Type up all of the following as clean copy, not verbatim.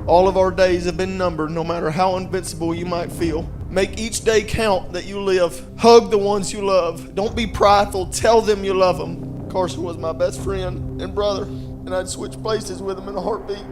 All of our days have been numbered, no matter how invincible you might feel. Make each day count that you live. Hug the ones you love. Don't be prideful. Tell them you love them. Carson was my best friend and brother, and I'd switch places with him in a heartbeat.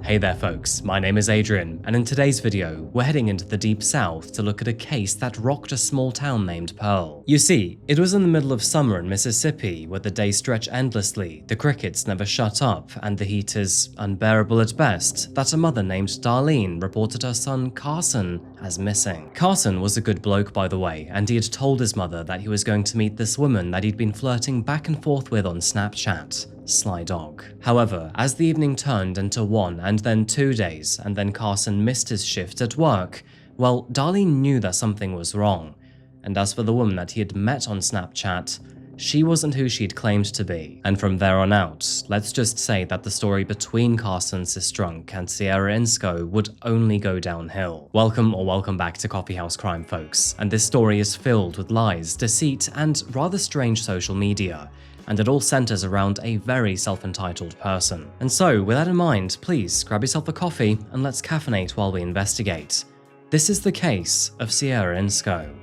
Hey there folks, my name is Adrian, and in today's video, we're heading into the Deep South to look at a case that rocked a small town named Pearl. You see, it was in the middle of summer in Mississippi where the days stretch endlessly, the crickets never shut up, and the heat is unbearable at best, that a mother named Darlene reported her son Carson as missing. Carson was a good bloke, by the way, and he had told his mother that he was going to meet this woman that he'd been flirting back and forth with on Snapchat. Sly dog. However, as the evening turned into 1 and then 2 days, and then Carson missed his shift at work, well, Darlene knew that something was wrong. And as for the woman that he had met on Snapchat, she wasn't who she'd claimed to be. And from there on out, let's just say that the story between Carson Sistrunk and Sierra Ensow would only go downhill. Welcome back to Coffeehouse Crime, folks. And this story is filled with lies, deceit, and rather strange social media. And it all centers around a very self-entitled person. And so, with that in mind, please grab yourself a coffee and let's caffeinate while we investigate. This is the case of Sierra Ensow.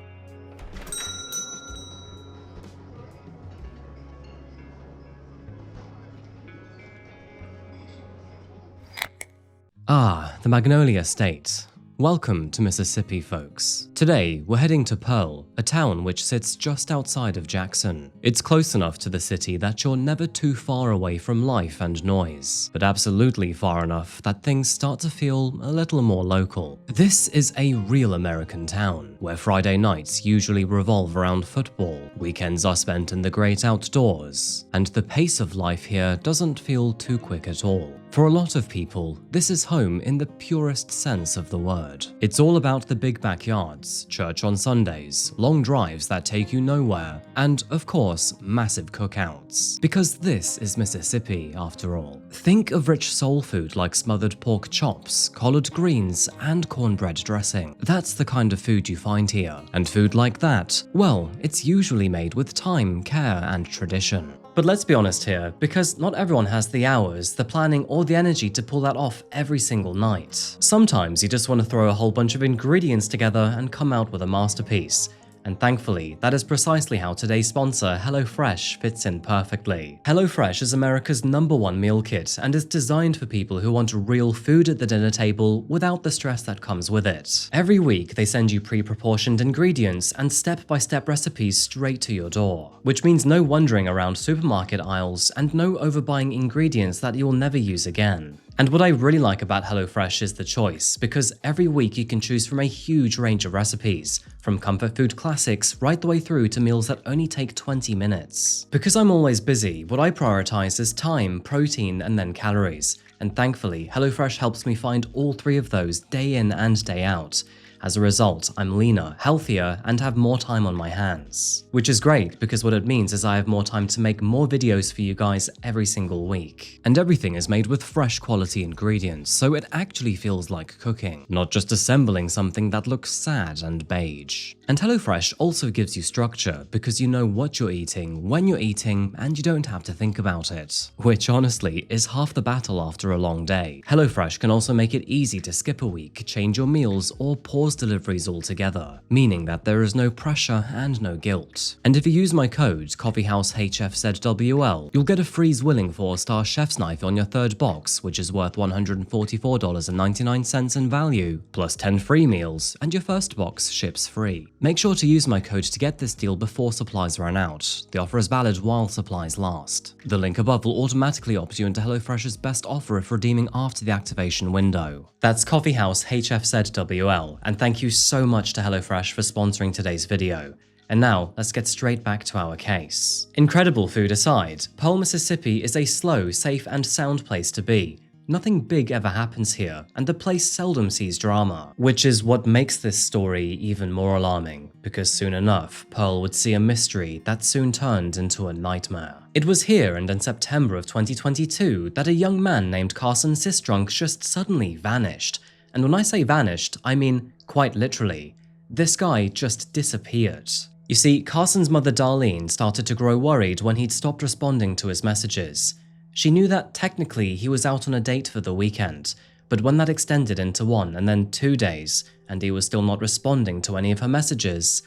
The Magnolia State. Welcome to Mississippi, folks. Today, we're heading to Pearl, a town which sits just outside of Jackson. It's close enough to the city that you're never too far away from life and noise, but absolutely far enough that things start to feel a little more local. This is a real American town, where Friday nights usually revolve around football, weekends are spent in the great outdoors, and the pace of life here doesn't feel too quick at all. For a lot of people, this is home in the purest sense of the word. It's all about the big backyards, church on Sundays, long drives that take you nowhere, and of course, massive cookouts. Because this is Mississippi, after all. Think of rich soul food like smothered pork chops, collard greens, and cornbread dressing. That's the kind of food you find here. And food like that, well, it's usually made with time, care, and tradition. But let's be honest here, because not everyone has the hours, the planning, or the energy to pull that off every single night. Sometimes you just want to throw a whole bunch of ingredients together and come out with a masterpiece. And thankfully, that is precisely how today's sponsor, HelloFresh, fits in perfectly. HelloFresh is America's #1 meal kit and is designed for people who want real food at the dinner table without the stress that comes with it. Every week, they send you pre-proportioned ingredients and step-by-step recipes straight to your door, which means no wandering around supermarket aisles and no overbuying ingredients that you'll never use again. And what I really like about HelloFresh is the choice, because every week you can choose from a huge range of recipes, from comfort food classics right the way through to meals that only take 20 minutes. Because I'm always busy, what I prioritize is time, protein, and then calories. And thankfully, HelloFresh helps me find all three of those day in and day out. As a result, I'm leaner, healthier, and have more time on my hands. Which is great, because what it means is I have more time to make more videos for you guys every single week. And everything is made with fresh quality ingredients, so it actually feels like cooking, not just assembling something that looks sad and beige. And HelloFresh also gives you structure, because you know what you're eating, when you're eating, and you don't have to think about it. Which honestly is half the battle after a long day. HelloFresh can also make it easy to skip a week, change your meals, or pause deliveries altogether, meaning that there is no pressure and no guilt. And if you use my code CoffeeHouseHFZWL, you'll get a freeze willing 4-star chef's knife on your third box, which is worth $144.99 in value, plus 10 free meals, and your first box ships free. Make sure to use my code to get this deal before supplies run out. The offer is valid while supplies last. The link above will automatically opt you into HelloFresh's best offer if redeeming after the activation window. That's CoffeeHouseHFZWL, and thank you so much to HelloFresh for sponsoring today's video. And now, let's get straight back to our case. Incredible food aside, Pearl, Mississippi is a slow, safe, and sound place to be. Nothing big ever happens here, and the place seldom sees drama, which is what makes this story even more alarming, because soon enough, Pearl would see a mystery that soon turned into a nightmare. It was here and in September of 2022 that a young man named Carson Sistrunk just suddenly vanished. And when I say vanished, I mean quite literally. This guy just disappeared. You see, Carson's mother Darlene started to grow worried when he'd stopped responding to his messages. She knew that technically he was out on a date for the weekend, But when that extended into 1 and then 2 days, and he was still not responding to any of her messages,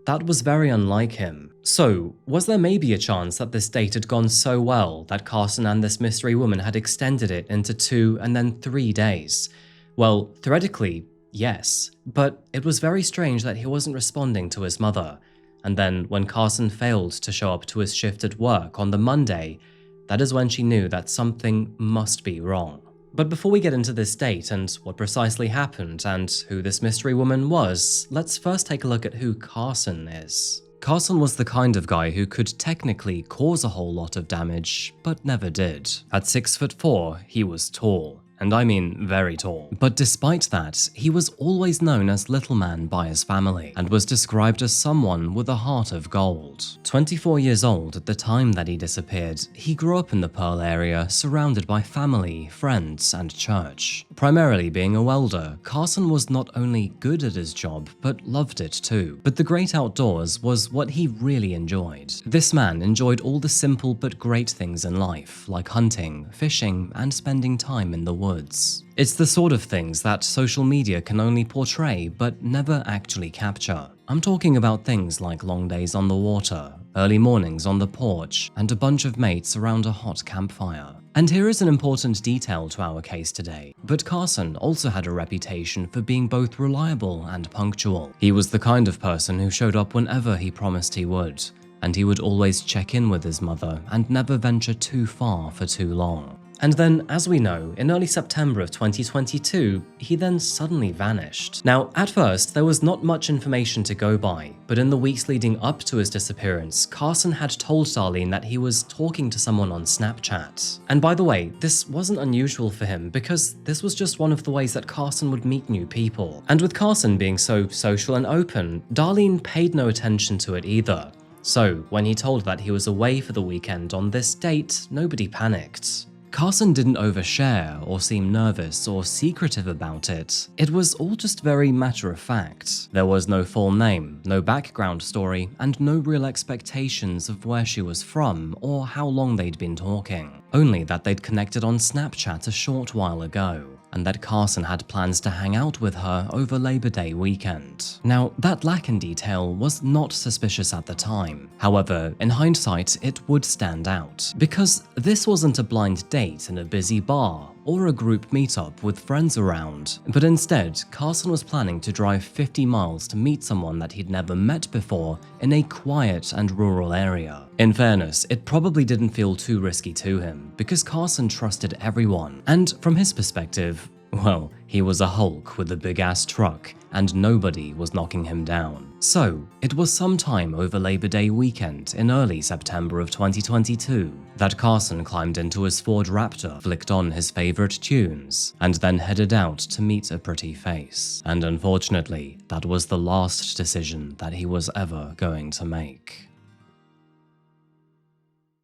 that was very unlike him. So, was there maybe a chance that this date had gone so well that Carson and this mystery woman had extended it into 2 and then 3 days? Well, theoretically, yes, but it was very strange that he wasn't responding to his mother. And then when Carson failed to show up to his shift at work on the Monday, that is when she knew that something must be wrong. But before we get into this date and what precisely happened and who this mystery woman was, let's first take a look at who Carson is. Carson was the kind of guy who could technically cause a whole lot of damage, but never did. At 6'4", he was tall. And I mean very tall. But despite that, he was always known as Little Man by his family, and was described as someone with a heart of gold. 24 years old at the time that he disappeared, he grew up in the Pearl area, surrounded by family, friends, and church. Primarily being a welder, Carson was not only good at his job, but loved it too. But the great outdoors was what he really enjoyed. This man enjoyed all the simple but great things in life, like hunting, fishing, and spending time in the woods. It's the sort of things that social media can only portray but never actually capture. I'm talking about things like long days on the water, early mornings on the porch, and a bunch of mates around a hot campfire. And here is an important detail to our case today. But Carson also had a reputation for being both reliable and punctual. He was the kind of person who showed up whenever he promised he would, and he would always check in with his mother and never venture too far for too long. And then, as we know, in early September of 2022, he then suddenly vanished. Now, at first, there was not much information to go by, but in the weeks leading up to his disappearance, Carson had told Darlene that he was talking to someone on Snapchat. And by the way, this wasn't unusual for him because this was just one of the ways that Carson would meet new people. And with Carson being so social and open, Darlene paid no attention to it either. So, when he told that he was away for the weekend on this date, nobody panicked. Carson didn't overshare or seem nervous or secretive about it. It was all just very matter of fact. There was no full name, no background story, and no real expectations of where she was from or how long they'd been talking. Only that they'd connected on Snapchat a short while ago, and that Carson had plans to hang out with her over Labor Day weekend. Now, that lack in detail was not suspicious at the time. However, in hindsight, it would stand out, because this wasn't a blind date in a busy bar or a group meetup with friends around, but instead, Carson was planning to drive 50 miles to meet someone that he'd never met before in a quiet and rural area. In fairness, it probably didn't feel too risky to him, because Carson trusted everyone, and from his perspective, well, he was a Hulk with a big-ass truck, and nobody was knocking him down. So, it was sometime over Labor Day weekend in early September of 2022 that Carson climbed into his Ford Raptor, flicked on his favorite tunes, and then headed out to meet a pretty face. And unfortunately, that was the last decision that he was ever going to make.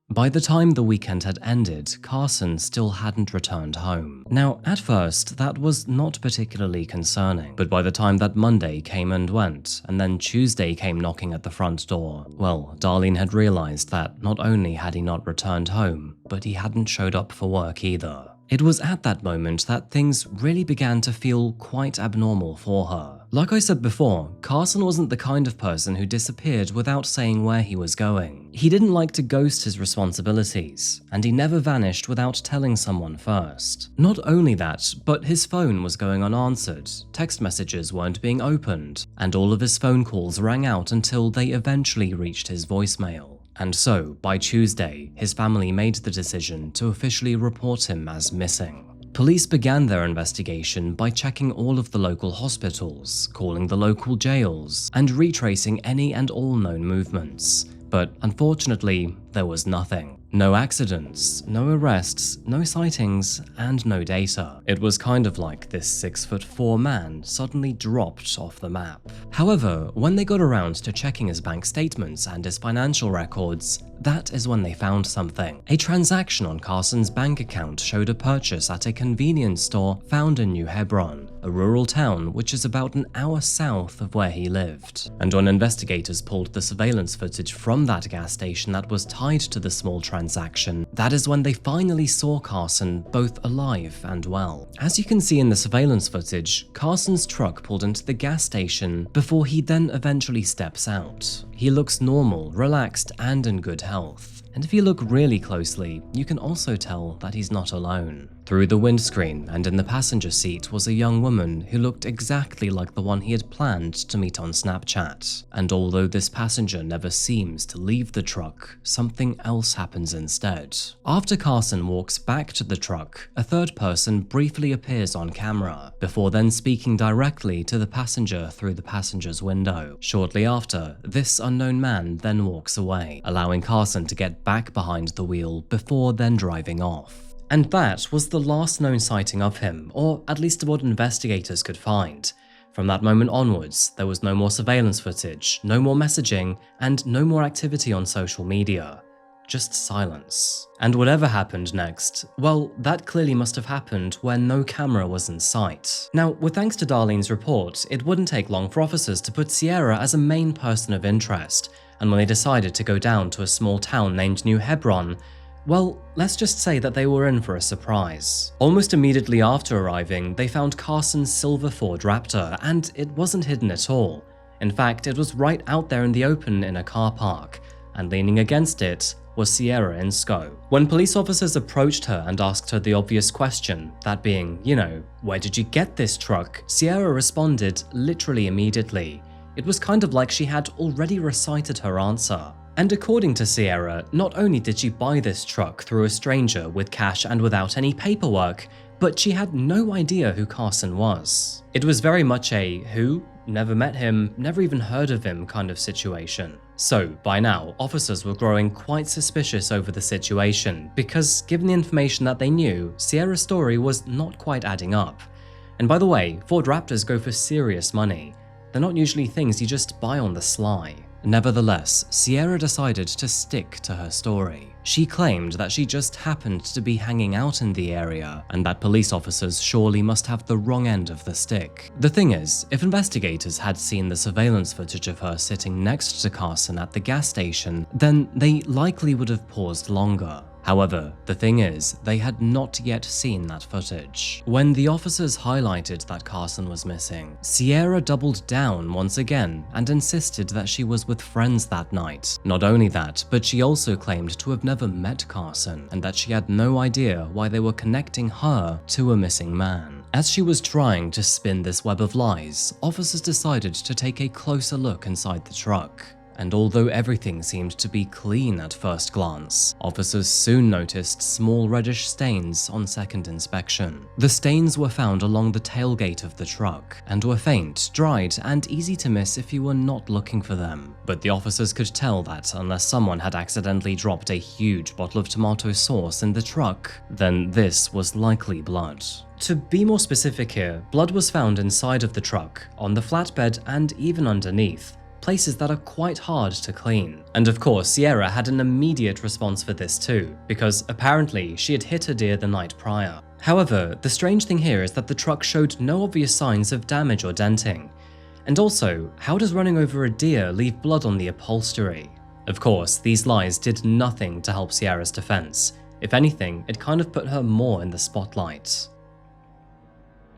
By the time the weekend had ended, Carson still hadn't returned home. Now, at first, that was not particularly concerning, but by the time that Monday came and went, and then Tuesday came knocking at the front door, well, Darlene had realized that not only had he not returned home, but he hadn't showed up for work either. It was at that moment that things really began to feel quite abnormal for her. Like I said before, Carson wasn't the kind of person who disappeared without saying where he was going. He didn't like to ghost his responsibilities, and he never vanished without telling someone first. Not only that, but his phone was going unanswered, text messages weren't being opened, and all of his phone calls rang out until they eventually reached his voicemail. And so, by Tuesday, his family made the decision to officially report him as missing. Police began their investigation by checking all of the local hospitals, calling the local jails, and retracing any and all known movements. But unfortunately, there was nothing. No accidents, no arrests, no sightings, and no data. It was kind of like this 6'4" man suddenly dropped off the map. However, when they got around to checking his bank statements and his financial records, that is when they found something. A transaction on Carson's bank account showed a purchase at a convenience store found in New Hebron, a rural town which is about an hour south of where he lived. And when investigators pulled the surveillance footage from that gas station that was tied to the small transaction, that is when they finally saw Carson both alive and well. As you can see in the surveillance footage, Carson's truck pulled into the gas station before he then eventually steps out. He looks normal, relaxed, and in good health. And if you look really closely, you can also tell that he's not alone. Through the windscreen and in the passenger seat was a young woman who looked exactly like the one he had planned to meet on Snapchat. And although this passenger never seems to leave the truck, something else happens instead. After Carson walks back to the truck, a third person briefly appears on camera, before then speaking directly to the passenger through the passenger's window. Shortly after, this unknown man then walks away, allowing Carson to get back behind the wheel before then driving off. And that was the last known sighting of him, or at least what investigators could find. From that moment onwards, there was no more surveillance footage, no more messaging, and no more activity on social media. Just silence. And whatever happened next, well, that clearly must have happened where no camera was in sight. Now, with thanks to Darlene's report, it wouldn't take long for officers to put Sierra as a main person of interest, and when they decided to go down to a small town named New Hebron, well, let's just say that they were in for a surprise. Almost immediately after arriving, they found Carson's silver Ford Raptor, and it wasn't hidden at all. In fact, it was right out there in the open in a car park, and leaning against it was Sierra Ensow. When police officers approached her and asked her the obvious question, that being, where did you get this truck? Sierra responded literally immediately. It was kind of like she had already recited her answer. And according to Sierra, not only did she buy this truck through a stranger with cash and without any paperwork, but she had no idea who Carson was. It was very much a who, never met him, never even heard of him kind of situation. So, by now, officers were growing quite suspicious over the situation because, given the information that they knew, Sierra's story was not quite adding up. And by the way, Ford Raptors go for serious money. They're not usually things you just buy on the sly. Nevertheless, Sierra decided to stick to her story. She claimed that she just happened to be hanging out in the area, and that police officers surely must have the wrong end of the stick. The thing is, if investigators had seen the surveillance footage of her sitting next to Carson at the gas station, then they likely would have paused longer. However, the thing is, they had not yet seen that footage. When the officers highlighted that Carson was missing, Sierra doubled down once again and insisted that she was with friends that night. Not only that, but she also claimed to have never met Carson and that she had no idea why they were connecting her to a missing man. As she was trying to spin this web of lies, officers decided to take a closer look inside the truck. And although everything seemed to be clean at first glance, officers soon noticed small reddish stains on second inspection. The stains were found along the tailgate of the truck, and were faint, dried, and easy to miss if you were not looking for them. But the officers could tell that unless someone had accidentally dropped a huge bottle of tomato sauce in the truck, then this was likely blood. To be more specific here, blood was found inside of the truck, on the flatbed, and even underneath. Places that are quite hard to clean. And of course, Sierra had an immediate response for this too, because apparently she had hit a deer the night prior. However, the strange thing here is that the truck showed no obvious signs of damage or denting. And also, how does running over a deer leave blood on the upholstery? Of course, these lies did nothing to help Sierra's defense. If anything, it kind of put her more in the spotlight.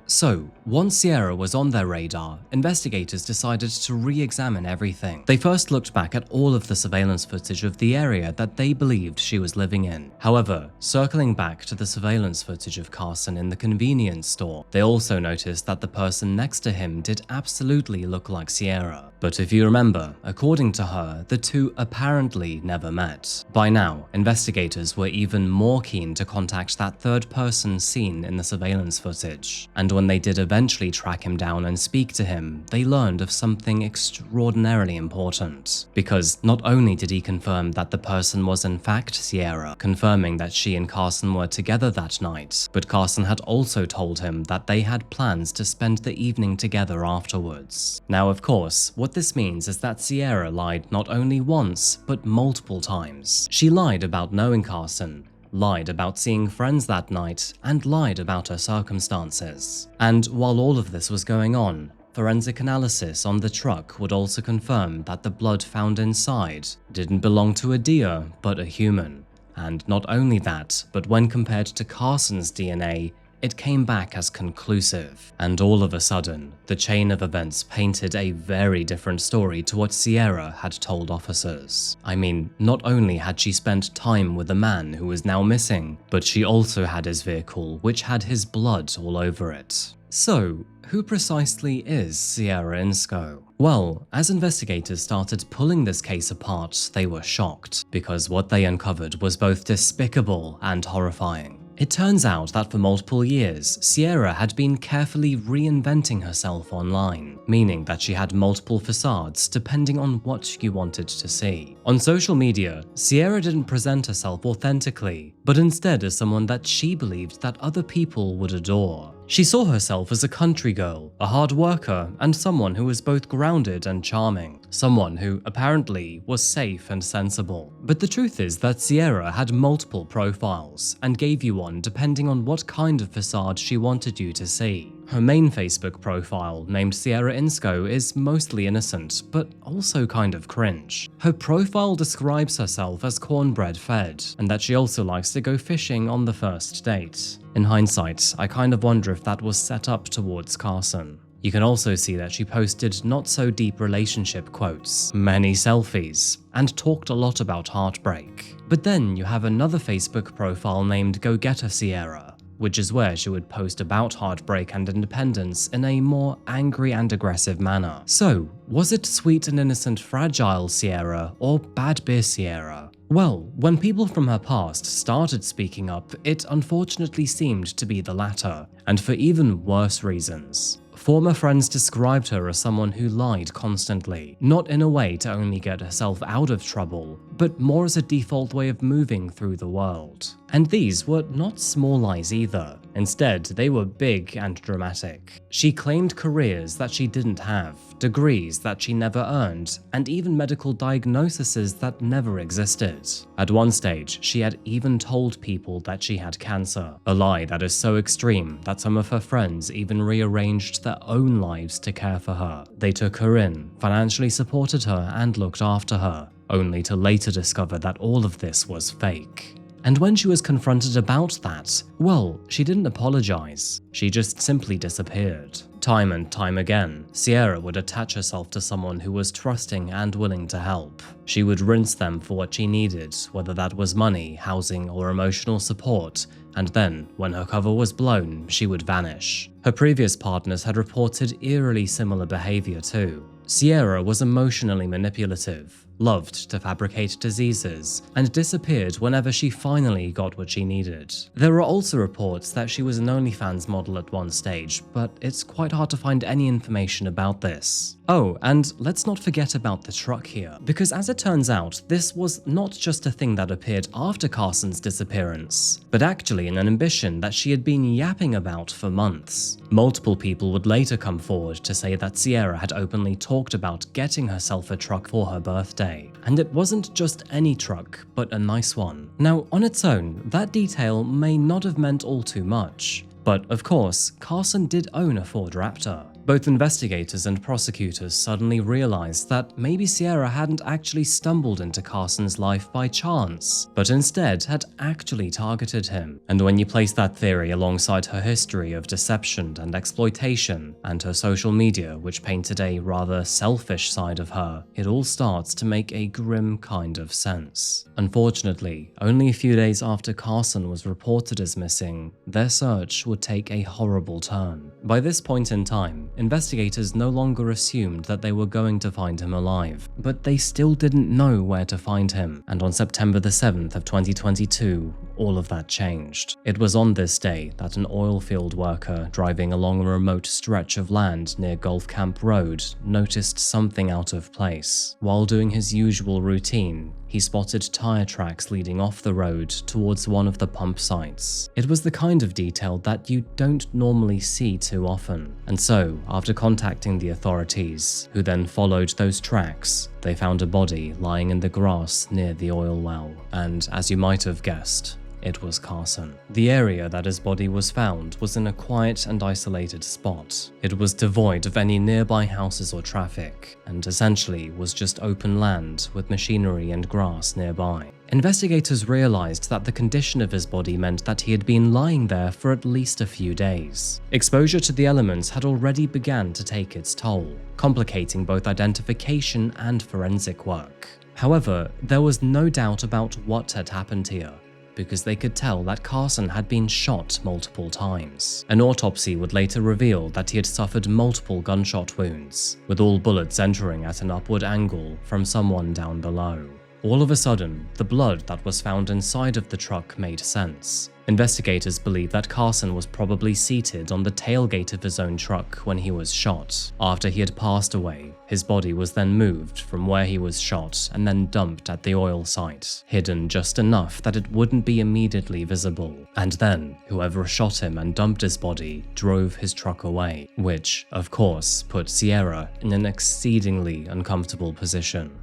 So, once Sierra was on their radar, investigators decided to re-examine everything. They first looked back at all of the surveillance footage of the area that they believed she was living in. However, circling back to the surveillance footage of Carson in the convenience store, they also noticed that the person next to him did absolutely look like Sierra. But if you remember, according to her, the two apparently never met. By now, investigators were even more keen to contact that third person seen in the surveillance footage. And when they did eventually track him down and speak to him, they learned of something extraordinarily important. Because not only did he confirm that the person was in fact Sierra, confirming that she and Carson were together that night, but Carson had also told him that they had plans to spend the evening together afterwards. Now, of course, what this means is that Sierra lied not only once, but multiple times. She lied about knowing Carson, lied about seeing friends that night, and lied about her circumstances. And while all of this was going on, forensic analysis on the truck would also confirm that the blood found inside didn't belong to a deer, but a human. And not only that, but when compared to Carson's DNA, it came back as conclusive. And all of a sudden, the chain of events painted a very different story to what Sierra had told officers. I mean, not only had she spent time with a man who was now missing, but she also had his vehicle, which had his blood all over it. So, who precisely is Sierra Ensow? Well, as investigators started pulling this case apart, they were shocked, because what they uncovered was both despicable and horrifying. It turns out that for multiple years, Sierra had been carefully reinventing herself online, meaning that she had multiple facades depending on what you wanted to see. On social media, Sierra didn't present herself authentically, but instead as someone that she believed that other people would adore. She saw herself as a country girl, a hard worker, and someone who was both grounded and charming. Someone who apparently was safe and sensible. But the truth is that Sierra had multiple profiles and gave you one depending on what kind of facade she wanted you to see. Her main Facebook profile, named Sierra Ensow, is mostly innocent, but also kind of cringe. Her profile describes herself as cornbread fed, and that she also likes to go fishing on the first date. In hindsight, I kind of wonder if that was set up towards Carson. You can also see that she posted not-so-deep relationship quotes, many selfies, and talked a lot about heartbreak. But then you have another Facebook profile named Go Getter Sierra, which is where she would post about heartbreak and independence in a more angry and aggressive manner. So, was it sweet and innocent fragile Sierra or bad beer Sierra? Well, when people from her past started speaking up, it unfortunately seemed to be the latter, and for even worse reasons. Former friends described her as someone who lied constantly, not in a way to only get herself out of trouble, but more as a default way of moving through the world. And these were not small lies either. Instead, they were big and dramatic. She claimed careers that she didn't have, degrees that she never earned, and even medical diagnoses that never existed. At one stage, she had even told people that she had cancer, a lie that is so extreme that some of her friends even rearranged their own lives to care for her. They took her in, financially supported her, and looked after her, only to later discover that all of this was fake. And when she was confronted about that, well, she didn't apologize. She just simply disappeared. Time and time again, Sierra would attach herself to someone who was trusting and willing to help. She would rinse them for what she needed, whether that was money, housing, or emotional support, and then, when her cover was blown, she would vanish. Her previous partners had reported eerily similar behavior too. Sierra was emotionally manipulative, loved to fabricate diseases, and disappeared whenever she finally got what she needed. There are also reports that she was an OnlyFans model at one stage, but it's quite hard to find any information about this. Oh, and let's not forget about the truck here, because as it turns out, this was not just a thing that appeared after Carson's disappearance, but actually an ambition that she had been yapping about for months. Multiple people would later come forward to say that Sierra had openly talked about getting herself a truck for her birthday. And it wasn't just any truck, but a nice one. Now, on its own, that detail may not have meant all too much. But of course, Carson did own a Ford Raptor. Both investigators and prosecutors suddenly realized that maybe Sierra hadn't actually stumbled into Carson's life by chance, but instead had actually targeted him. And when you place that theory alongside her history of deception and exploitation, and her social media, which painted a rather selfish side of her, it all starts to make a grim kind of sense. Unfortunately, only a few days after Carson was reported as missing, their search would take a horrible turn. By this point in time, investigators no longer assumed that they were going to find him alive, but they still didn't know where to find him. And on September the 7th of 2022, all of that changed. It was on this day that an oil field worker driving along a remote stretch of land near Golf Camp Road noticed something out of place. While doing his usual routine, he spotted tire tracks leading off the road towards one of the pump sites. It was the kind of detail that you don't normally see too often. And so, after contacting the authorities, who then followed those tracks, they found a body lying in the grass near the oil well. And as you might have guessed, it was Carson. The area that his body was found was in a quiet and isolated spot. It was devoid of any nearby houses or traffic, and essentially was just open land with machinery and grass nearby. Investigators realized that the condition of his body meant that he had been lying there for at least a few days. Exposure to the elements had already begun to take its toll, complicating both identification and forensic work. However, there was no doubt about what had happened here, because they could tell that Carson had been shot multiple times. An autopsy would later reveal that he had suffered multiple gunshot wounds, with all bullets entering at an upward angle from someone down below. All of a sudden, the blood that was found inside of the truck made sense. Investigators believe that Carson was probably seated on the tailgate of his own truck when he was shot. After he had passed away, his body was then moved from where he was shot and then dumped at the oil site, hidden just enough that it wouldn't be immediately visible. And then, whoever shot him and dumped his body drove his truck away, which, of course, put Sierra in an exceedingly uncomfortable position.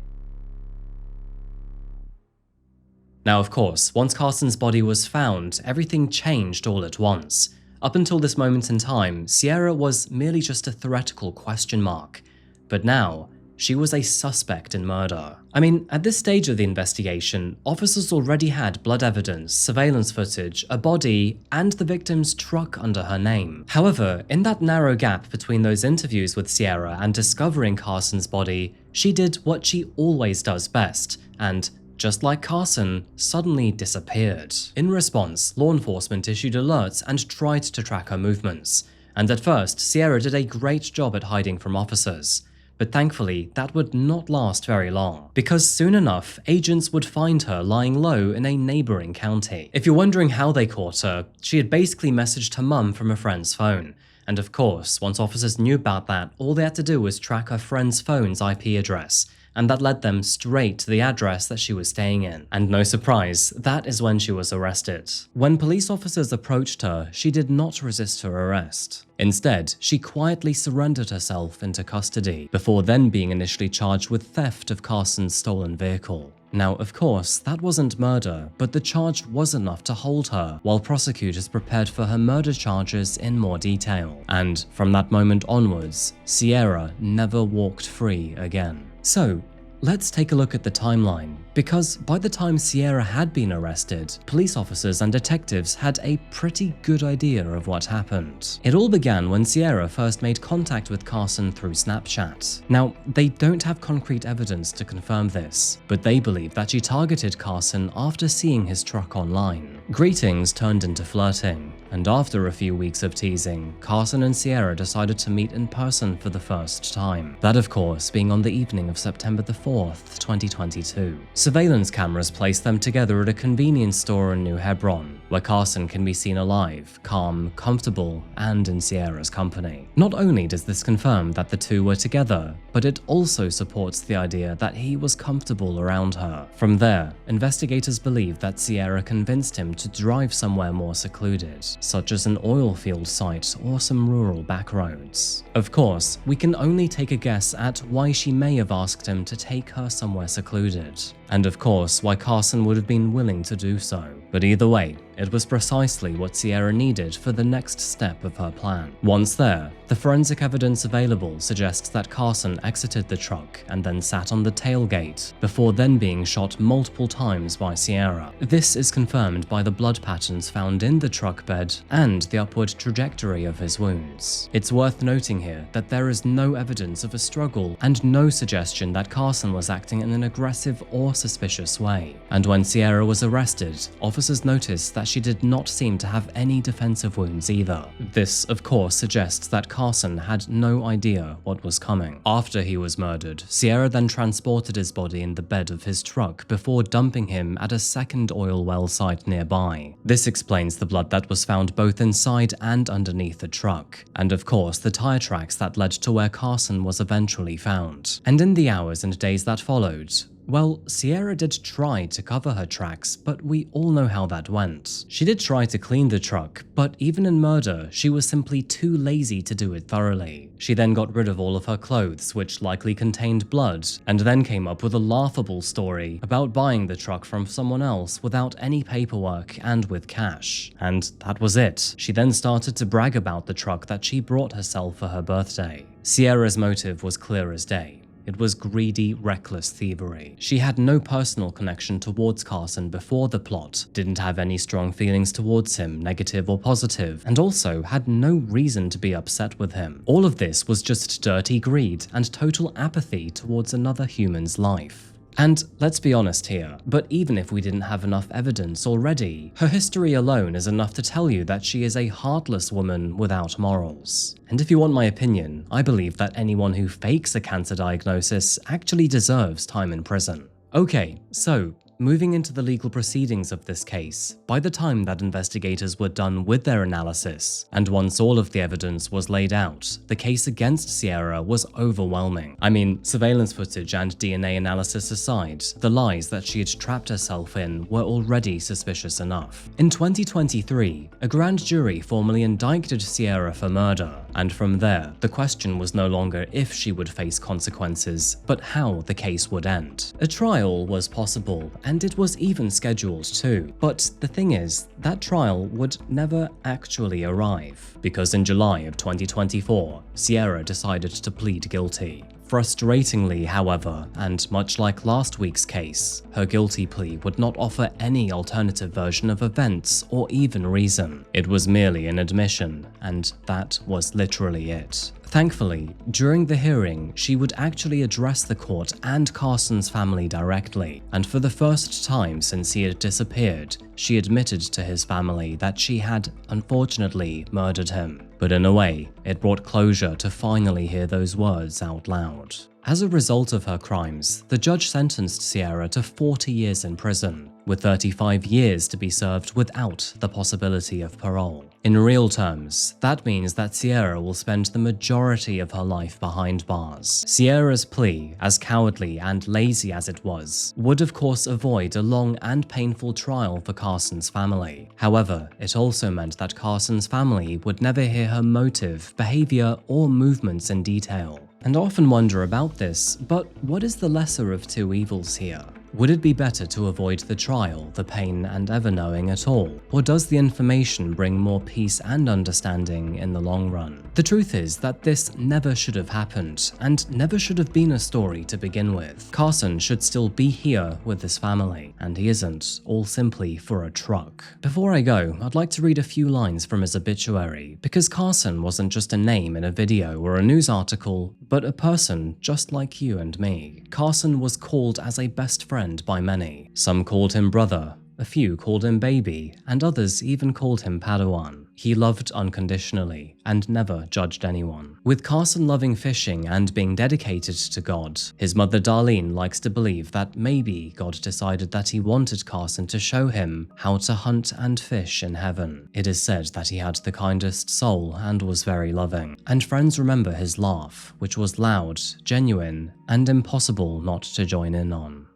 Now, of course, once Carson's body was found, everything changed all at once. Up until this moment in time, Sierra was merely just a theoretical question mark, but now, she was a suspect in murder. I mean, at this stage of the investigation, officers already had blood evidence, surveillance footage, a body, and the victim's truck under her name. However, in that narrow gap between those interviews with Sierra and discovering Carson's body, she did what she always does best, and just like Carson, suddenly disappeared. In response, law enforcement issued alerts and tried to track her movements. And at first, Sierra did a great job at hiding from officers. But thankfully, that would not last very long, because soon enough, agents would find her lying low in a neighboring county. If you're wondering how they caught her, she had basically messaged her mum from a friend's phone. And of course, once officers knew about that, all they had to do was track her friend's phone's IP address, and that led them straight to the address that she was staying in. And no surprise, that is when she was arrested. When police officers approached her, she did not resist her arrest. Instead, she quietly surrendered herself into custody, before then being initially charged with theft of Carson's stolen vehicle. Now, of course, that wasn't murder, but the charge was enough to hold her, while prosecutors prepared for her murder charges in more detail. And from that moment onwards, Sierra never walked free again. So, let's take a look at the timeline, because by the time Sierra had been arrested, police officers and detectives had a pretty good idea of what happened. It all began when Sierra first made contact with Carson through Snapchat. Now, they don't have concrete evidence to confirm this, but they believe that she targeted Carson after seeing his truck online. Greetings turned into flirting, and after a few weeks of teasing, Carson and Sierra decided to meet in person for the first time. That, of course, being on the evening of September the 4th, 2022. Surveillance cameras placed them together at a convenience store in New Hebron, where Carson can be seen alive, calm, comfortable, and in Sierra's company. Not only does this confirm that the two were together, but it also supports the idea that he was comfortable around her. From there, investigators believe that Sierra convinced him to drive somewhere more secluded, such as an oil field site or some rural backroads. Of course, we can only take a guess at why she may have asked him to take her somewhere secluded, and of course why Carson would have been willing to do so. But either way, it was precisely what Sierra needed for the next step of her plan. Once there, the forensic evidence available suggests that Carson exited the truck and then sat on the tailgate, before then being shot multiple times by Sierra. This is confirmed by the blood patterns found in the truck bed and the upward trajectory of his wounds. It's worth noting here that there is no evidence of a struggle and no suggestion that Carson was acting in an aggressive or suspicious way. And when Sierra was arrested, officers noticed that she did not seem to have any defensive wounds either. This, of course, suggests that Carson had no idea what was coming. After he was murdered, Sierra then transported his body in the bed of his truck before dumping him at a second oil well site nearby. This explains the blood that was found both inside and underneath the truck, and of course the tire tracks that led to where Carson was eventually found. And in the hours and days that followed, Well, Sierra did try to cover her tracks, but we all know how that went. She did try to clean the truck, but even in murder, she was simply too lazy to do it thoroughly. She then got rid of all of her clothes, which likely contained blood, and then came up with a laughable story about buying the truck from someone else without any paperwork and with cash. And that was it. She then started to brag about the truck that she brought herself for her birthday. Sierra's motive was clear as day. It was greedy, reckless thievery. She had no personal connection towards Carson before the plot, didn't have any strong feelings towards him, negative or positive, and also had no reason to be upset with him. All of this was just dirty greed and total apathy towards another human's life. And let's be honest here, but even if we didn't have enough evidence already, her history alone is enough to tell you that she is a heartless woman without morals. And if you want my opinion, I believe that anyone who fakes a cancer diagnosis actually deserves time in prison. Okay, so moving into the legal proceedings of this case, by the time that investigators were done with their analysis, and once all of the evidence was laid out, the case against Sierra was overwhelming. I mean, surveillance footage and DNA analysis aside, the lies that she had trapped herself in were already suspicious enough. In 2023, a grand jury formally indicted Sierra for murder, and from there, the question was no longer if she would face consequences, but how the case would end. A trial was possible, and it was even scheduled too. But the thing is, that trial would never actually arrive, because in July of 2024, Sierra decided to plead guilty. Frustratingly, however, and much like last week's case, her guilty plea would not offer any alternative version of events or even reason. It was merely an admission, and that was literally it. Thankfully, during the hearing, she would actually address the court and Carson's family directly, and for the first time since he had disappeared, she admitted to his family that she had, unfortunately, murdered him. But in a way, it brought closure to finally hear those words out loud. As a result of her crimes, the judge sentenced Sierra to 40 years in prison, with 35 years to be served without the possibility of parole. In real terms, that means that Sierra will spend the majority of her life behind bars. Sierra's plea, as cowardly and lazy as it was, would of course avoid a long and painful trial for Carson's family. However, it also meant that Carson's family would never hear her motive, behavior, or movements in detail. And I often wonder about this, but what is the lesser of two evils here? Would it be better to avoid the trial, the pain, and ever knowing at all? Or does the information bring more peace and understanding in the long run? The truth is that this never should have happened, and never should have been a story to begin with. Carson should still be here with his family, and he isn't, all simply for a truck. Before I go, I'd like to read a few lines from his obituary, because Carson wasn't just a name in a video or a news article, but a person just like you and me. Carson was called as a best friend by many. Some called him brother, a few called him baby, and others even called him Padawan. He loved unconditionally and never judged anyone. With Carson loving fishing and being dedicated to God, his mother Darlene likes to believe that maybe God decided that he wanted Carson to show him how to hunt and fish in heaven. It is said that he had the kindest soul and was very loving, and friends remember his laugh, which was loud, genuine, and impossible not to join in on.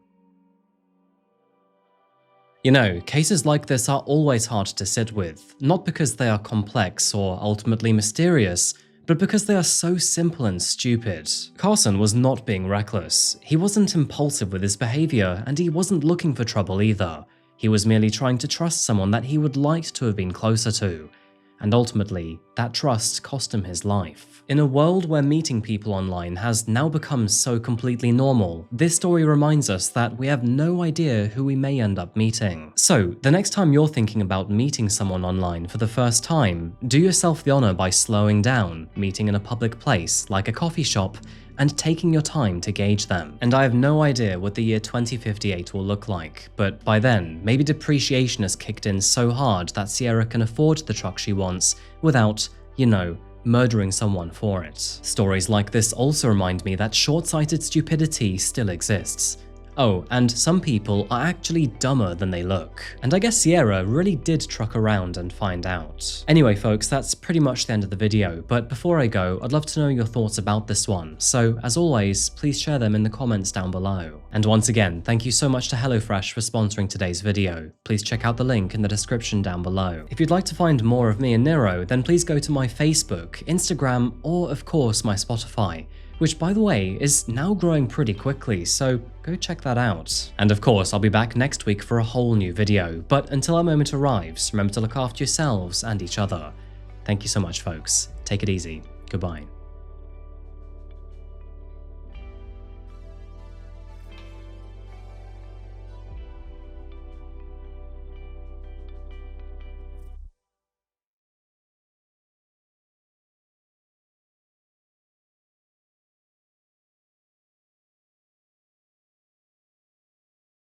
You know, cases like this are always hard to sit with, not because they are complex or ultimately mysterious, but because they are so simple and stupid. Carson was not being reckless. He wasn't impulsive with his behavior, and he wasn't looking for trouble either. He was merely trying to trust someone that he would like to have been closer to. And ultimately, that trust cost him his life. In a world where meeting people online has now become so completely normal, this story reminds us that we have no idea who we may end up meeting. So, the next time you're thinking about meeting someone online for the first time, do yourself the honor by slowing down, meeting in a public place like a coffee shop, and taking your time to gauge them. And I have no idea what the year 2058 will look like, but by then, maybe depreciation has kicked in so hard that Sierra can afford the truck she wants without, murdering someone for it. Stories like this also remind me that short-sighted stupidity still exists. Oh, and some people are actually dumber than they look. And I guess Sierra really did truck around and find out. Anyway folks, that's pretty much the end of the video, but before I go, I'd love to know your thoughts about this one, so as always, please share them in the comments down below. And once again, thank you so much to HelloFresh for sponsoring today's video. Please check out the link in the description down below. If you'd like to find more of me and Nero, then please go to my Facebook, Instagram, or of course my Spotify, which by the way is now growing pretty quickly, so go check that out. And of course, I'll be back next week for a whole new video, but until that moment arrives, remember to look after yourselves and each other. Thank you so much folks, take it easy, goodbye.